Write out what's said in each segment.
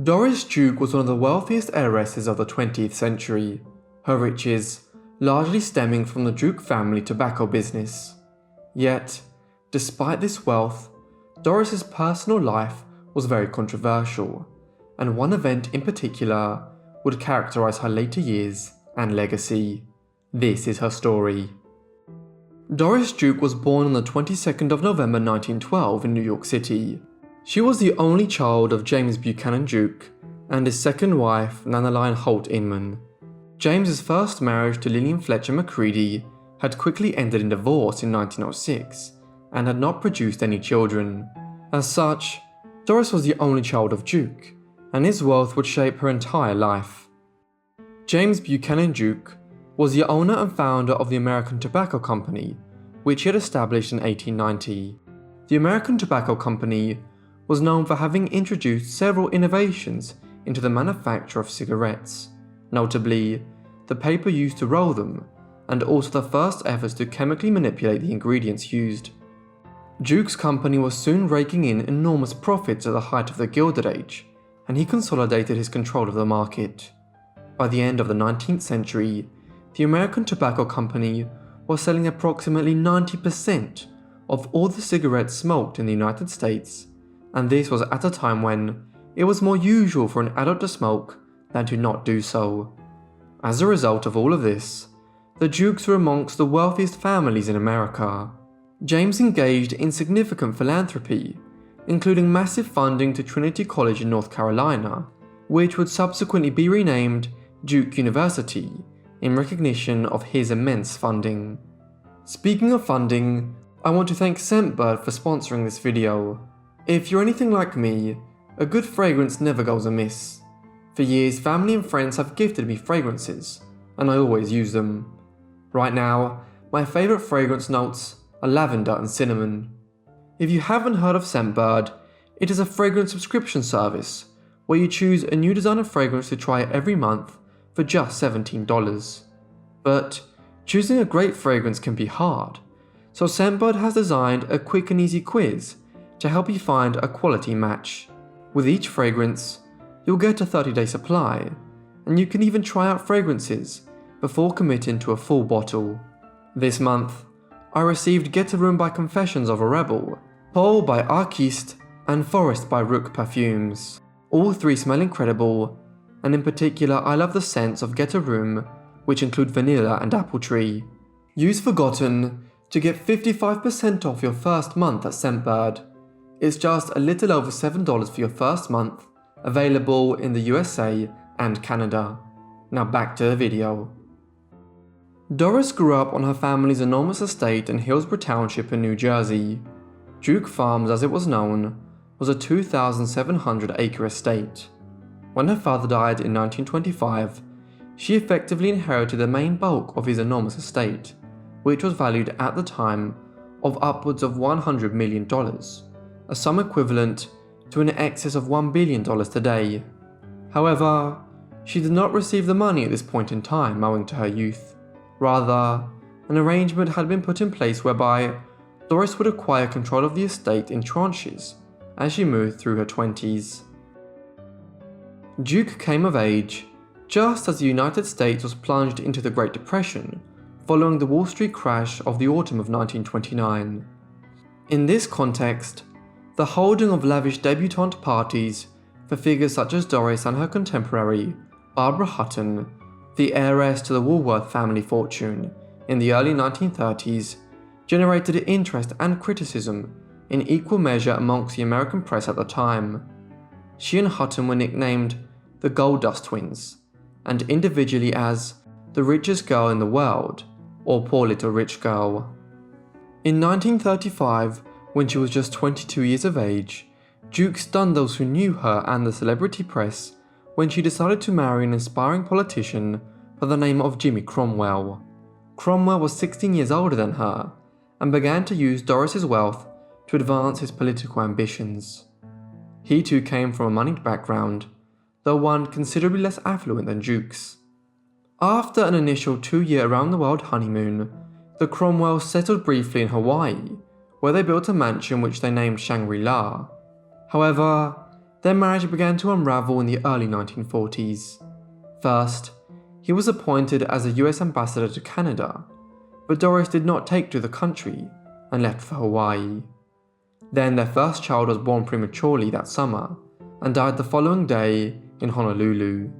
Doris Duke was one of the wealthiest heiresses of the 20th century, her riches largely stemming from the Duke family tobacco business. Yet, despite this wealth, Doris's personal life was very controversial, and one event in particular would characterise her later years and legacy. This is her story. Doris Duke was born on the 22nd of November 1912 in New York City. She was the only child of James Buchanan Duke and his second wife, Nannerline Holt Inman. James's first marriage to Lillian Fletcher Macready had quickly ended in divorce in 1906 and had not produced any children. As such, Doris was the only child of Duke, and his wealth would shape her entire life. James Buchanan Duke was the owner and founder of the American Tobacco Company, which he had established in 1890. The American Tobacco Company was known for having introduced several innovations into the manufacture of cigarettes, notably the paper used to roll them, and also the first efforts to chemically manipulate the ingredients used. Duke's company was soon raking in enormous profits at the height of the Gilded Age, and he consolidated his control of the market. By the end of the 19th century, the American Tobacco Company was selling approximately 90% of all the cigarettes smoked in the United States, and this was at a time when it was more usual for an adult to smoke than to not do so. As a result of all of this, the Dukes were amongst the wealthiest families in America. James engaged in significant philanthropy, including massive funding to Trinity College in North Carolina, which would subsequently be renamed Duke University in recognition of his immense funding. Speaking of funding, I want to thank Scentbird for sponsoring this video. If you're anything like me, a good fragrance never goes amiss. For years, family and friends have gifted me fragrances, and I always use them. Right now, my favourite fragrance notes are lavender and cinnamon. If you haven't heard of Scentbird, it is a fragrance subscription service where you choose a new designer fragrance to try every month for just $17. But choosing a great fragrance can be hard, so Scentbird has designed a quick and easy quiz to help you find a quality match. With each fragrance, you'll get a 30-day supply, and you can even try out fragrances before committing to a full bottle. This month, I received Get a Room by Confessions of a Rebel, Paul by Arquiste, and Forest by Rook perfumes. All three smell incredible, and in particular I love the scents of Get a Room, which include vanilla and apple tree. Use Forgotten to get 55% off your first month at Scentbird. It's just a little over $7 for your first month, available in the USA and Canada. Now back to the video. Doris grew up on her family's enormous estate in Hillsborough Township in New Jersey. Duke Farms, as it was known, was a 2,700-acre estate. When her father died in 1925, she effectively inherited the main bulk of his enormous estate, which was valued at the time of upwards of $100 million, a sum equivalent to in excess of $1 billion today. However, she did not receive the money at this point in time owing to her youth. Rather, an arrangement had been put in place whereby Doris would acquire control of the estate in tranches as she moved through her 20s. Duke came of age just as the United States was plunged into the Great Depression following the Wall Street crash of the autumn of 1929. In this context, the holding of lavish debutante parties for figures such as Doris and her contemporary, Barbara Hutton, the heiress to the Woolworth family fortune in the early 1930s, generated interest and criticism in equal measure amongst the American press at the time. She and Hutton were nicknamed the Gold Dust Twins, and individually as the richest girl in the world, or Poor Little Rich Girl. In 1935, when she was just 22 years of age, Duke stunned those who knew her and the celebrity press when she decided to marry an inspiring politician by the name of Jimmy Cromwell. Cromwell was 16 years older than her, and began to use Doris's wealth to advance his political ambitions. He too came from a moneyed background, though one considerably less affluent than Duke's. After an initial 2-year around-the-world honeymoon, the Cromwells settled briefly in Hawaii, where they built a mansion which they named Shangri-La. However, their marriage began to unravel in the early 1940s. First, he was appointed as a US ambassador to Canada, but Doris did not take to the country and left for Hawaii. Then their first child was born prematurely that summer and died the following day in Honolulu.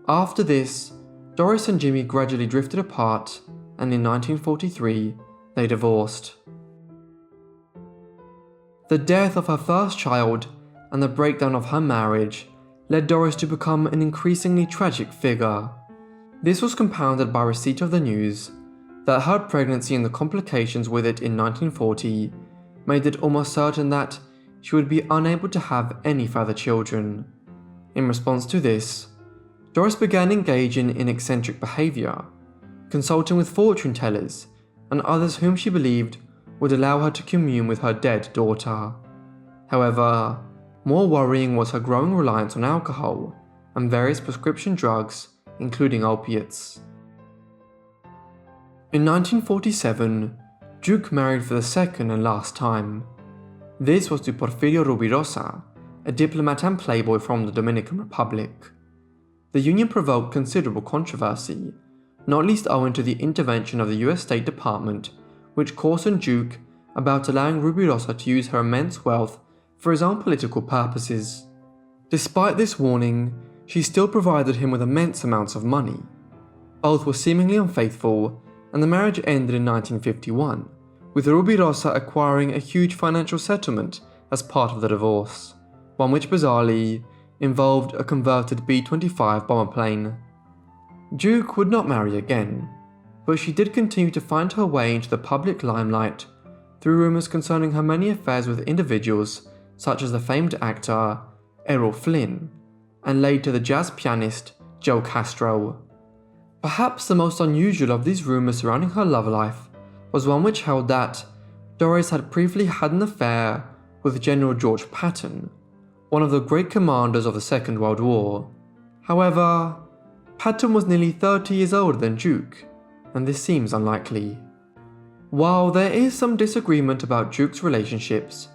After this, Doris and Jimmy gradually drifted apart, and in 1943, they divorced. The death of her first child and the breakdown of her marriage led Doris to become an increasingly tragic figure. This was compounded by receipt of the news that her pregnancy and the complications with it in 1940 made it almost certain that she would be unable to have any further children. In response to this, Doris began engaging in eccentric behaviour, consulting with fortune tellers and others whom she believed would allow her to commune with her dead daughter. However, more worrying was her growing reliance on alcohol and various prescription drugs, including opiates. In 1947, Duke married for the second and last time. This was to Porfirio Rubirosa, a diplomat and playboy from the Dominican Republic. The union provoked considerable controversy, not least owing to the intervention of the US State Department, which cautioned Duke about allowing Rubirosa to use her immense wealth for his own political purposes. Despite this warning, she still provided him with immense amounts of money. Both were seemingly unfaithful, and the marriage ended in 1951, with Rubirosa acquiring a huge financial settlement as part of the divorce, one which bizarrely involved a converted B-25 bomber plane. Duke would not marry again, but she did continue to find her way into the public limelight through rumours concerning her many affairs with individuals such as the famed actor Errol Flynn, and later the jazz pianist Joe Castro. Perhaps the most unusual of these rumours surrounding her love life was one which held that Doris had previously had an affair with General George Patton, one of the great commanders of the Second World War. However, Patton was nearly 30 years older than Duke, and this seems unlikely. While there is some disagreement about Duke's relationships,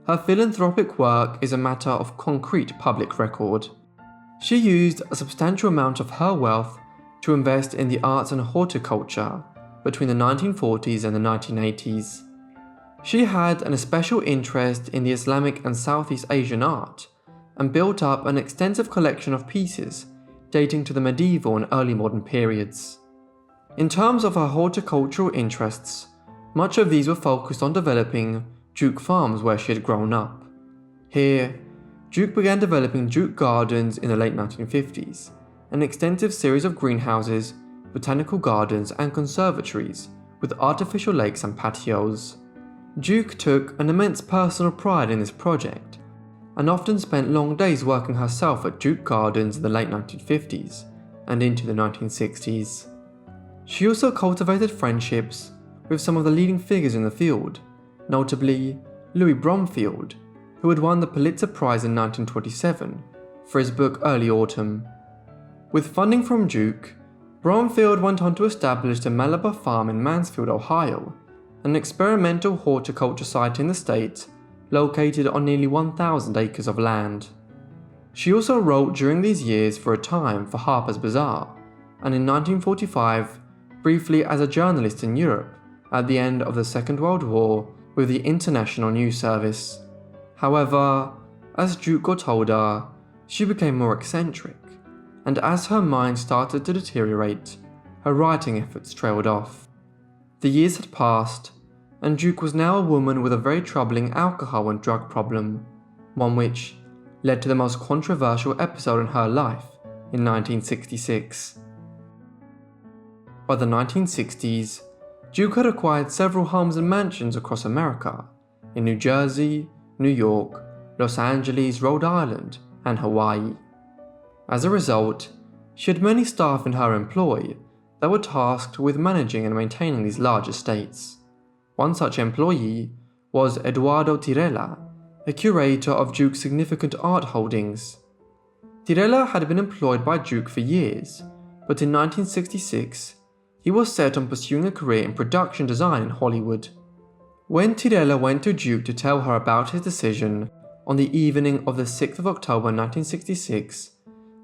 her philanthropic work is a matter of concrete public record. She used a substantial amount of her wealth to invest in the arts and horticulture between the 1940s and the 1980s. She had an especial interest in the Islamic and Southeast Asian art, and built up an extensive collection of pieces dating to the medieval and early modern periods. In terms of her horticultural interests, much of these were focused on developing Duke farms where she had grown up. Here, Duke began developing Duke Gardens in the late 1950s, an extensive series of greenhouses, botanical gardens and conservatories with artificial lakes and patios. Duke took an immense personal pride in this project, and often spent long days working herself at Duke Gardens in the late 1950s and into the 1960s. She also cultivated friendships with some of the leading figures in the field, notably Louis Bromfield, who had won the Pulitzer Prize in 1927 for his book Early Autumn. With funding from Duke, Bromfield went on to establish the Malabar Farm in Mansfield, Ohio, an experimental horticulture site in the state located on nearly 1,000 acres of land. She also wrote during these years for a time for Harper's Bazaar, and in 1945 briefly as a journalist in Europe at the end of the Second World War with the International News Service. However, as Duke got older, she became more eccentric, and as her mind started to deteriorate, her writing efforts trailed off. The years had passed, and Duke was now a woman with a very troubling alcohol and drug problem, one which led to the most controversial episode in her life in 1966. By the 1960s, Duke had acquired several homes and mansions across America, in New Jersey, New York, Los Angeles, Rhode Island, and Hawaii. As a result, she had many staff in her employ that were tasked with managing and maintaining these large estates. One such employee was Eduardo Tirella, a curator of Duke's significant art holdings. Tirella had been employed by Duke for years, but in 1966, he was set on pursuing a career in production design in Hollywood. When Tirella went to Duke to tell her about his decision, On the evening of the 6th of October 1966,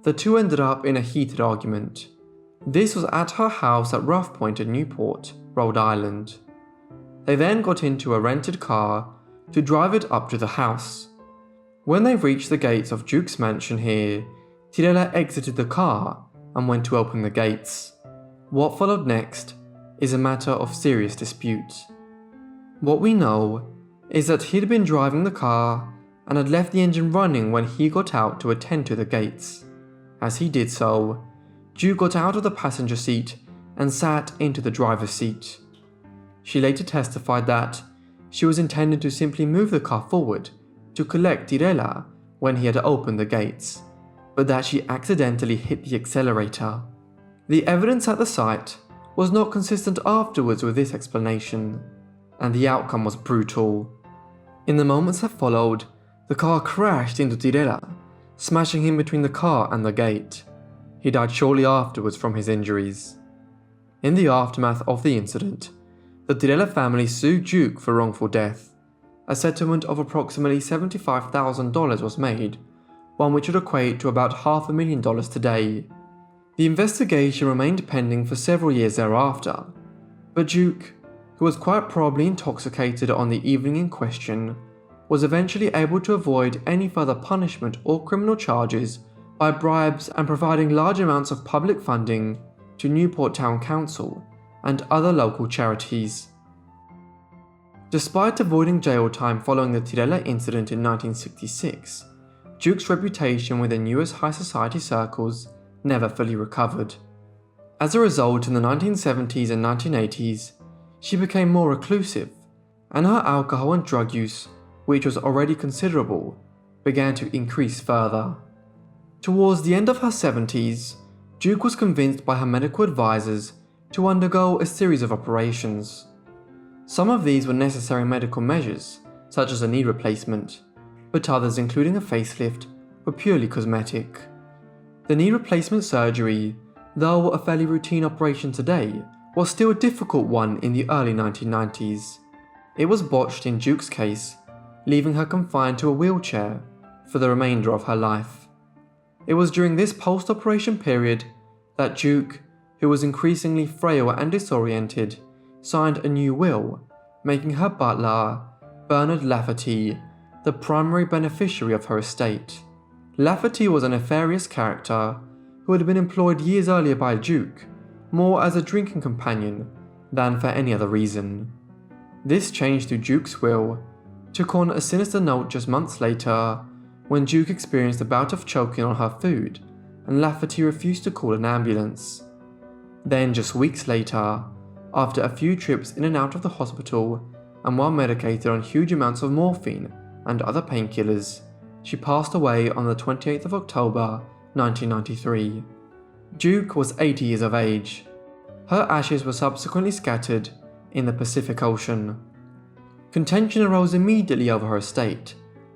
the two ended up in a heated argument. This was at her house at Rough Point in Newport, Rhode Island. They then got into a rented car to drive it up to the house. When they reached the gates of Duke's mansion here, Tirella exited the car and went to open the gates. What followed next is a matter of serious dispute. What we know is that he'd been driving the car and had left the engine running when he got out to attend to the gates. As he did so, Duke got out of the passenger seat and sat into the driver's seat. She later testified that she was intending to simply move the car forward to collect Tirella when he had opened the gates, but that she accidentally hit the accelerator. The evidence at the site was not consistent afterwards with this explanation, and the outcome was brutal. In the moments that followed, the car crashed into Tirella, smashing him between the car and the gate. He died shortly afterwards from his injuries. In the aftermath of the incident, the Tirella family sued Duke for wrongful death. A settlement of approximately $75,000 was made, one which would equate to about $500,000 today. The investigation remained pending for several years thereafter, but Duke, who was quite probably intoxicated on the evening in question, was eventually able to avoid any further punishment or criminal charges by bribes and providing large amounts of public funding to Newport Town Council and other local charities. Despite avoiding jail time following the Tirella incident in 1966, Duke's reputation within US high society circles never fully recovered. As a result, in the 1970s and 1980s, she became more reclusive, and her alcohol and drug use, which was already considerable, began to increase further. Towards the end of her 70s, Duke was convinced by her medical advisors to undergo a series of operations. Some of these were necessary medical measures, such as a knee replacement, but others, including a facelift, were purely cosmetic. The knee replacement surgery, though a fairly routine operation today, was still a difficult one in the early 1990s. It was botched in Duke's case, leaving her confined to a wheelchair for the remainder of her life. It was during this post-operation period that Duke, who was increasingly frail and disoriented, signed a new will, making her butler, Bernard Lafferty, the primary beneficiary of her estate. Lafferty was a nefarious character who had been employed years earlier by Duke, more as a drinking companion than for any other reason. This change to Duke's will took on a sinister note just months later when Duke experienced a bout of choking on her food and Lafferty refused to call an ambulance. Then, just weeks later, after a few trips in and out of the hospital and while medicated on huge amounts of morphine and other painkillers, she passed away on the 28th of October 1993. Duke was 80 years of age. Her ashes were subsequently scattered in the Pacific Ocean. Contention arose immediately over her estate,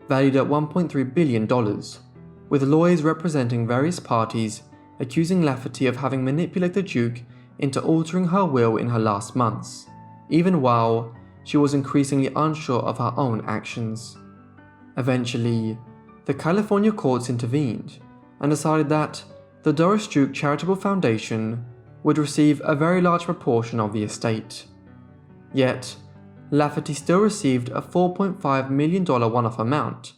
valued at $1.3 billion, with lawyers representing various parties accusing Lafferty of having manipulated Duke into altering her will in her last months, even while she was increasingly unsure of her own actions. Eventually, the California courts intervened and decided that the Doris Duke Charitable Foundation would receive a very large proportion of the estate. Yet, Lafferty still received a $4.5 million one-off amount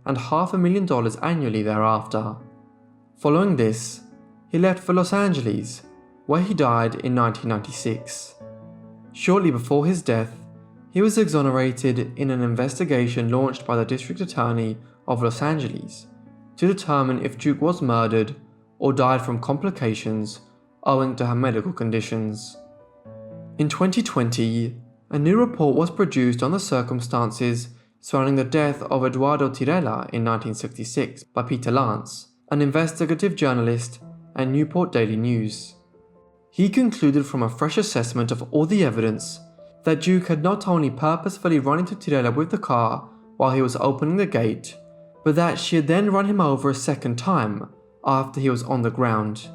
and $500,000 annually thereafter. Following this, he left for Los Angeles, where he died in 1996. Shortly before his death, he was exonerated in an investigation launched by the District Attorney of Los Angeles to determine if Duke was murdered or died from complications owing to her medical conditions. In 2020, a new report was produced on the circumstances surrounding the death of Eduardo Tirella in 1966 by Peter Lance, an investigative journalist at Newport Daily News. He concluded from a fresh assessment of all the evidence that Duke had not only purposefully run into Tirella with the car while he was opening the gate, but that she had then run him over a second time after he was on the ground.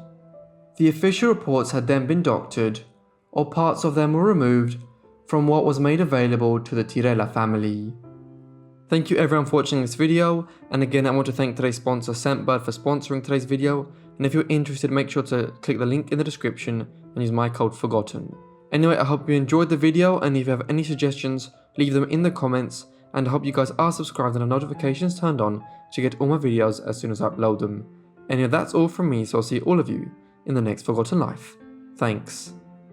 The official reports had then been doctored, or parts of them were removed from what was made available to the Tirella family. Thank you everyone for watching this video, and again I want to thank today's sponsor Scentbird for sponsoring today's video, and if you're interested make sure to click the link in the description and use my code FORGOTTEN. Anyway, I hope you enjoyed the video, and if you have any suggestions, leave them in the comments, and I hope you guys are subscribed and have notifications turned on to get all my videos as soon as I upload them. Anyway, that's all from me, so I'll see all of you in the next Forgotten Life. Thanks.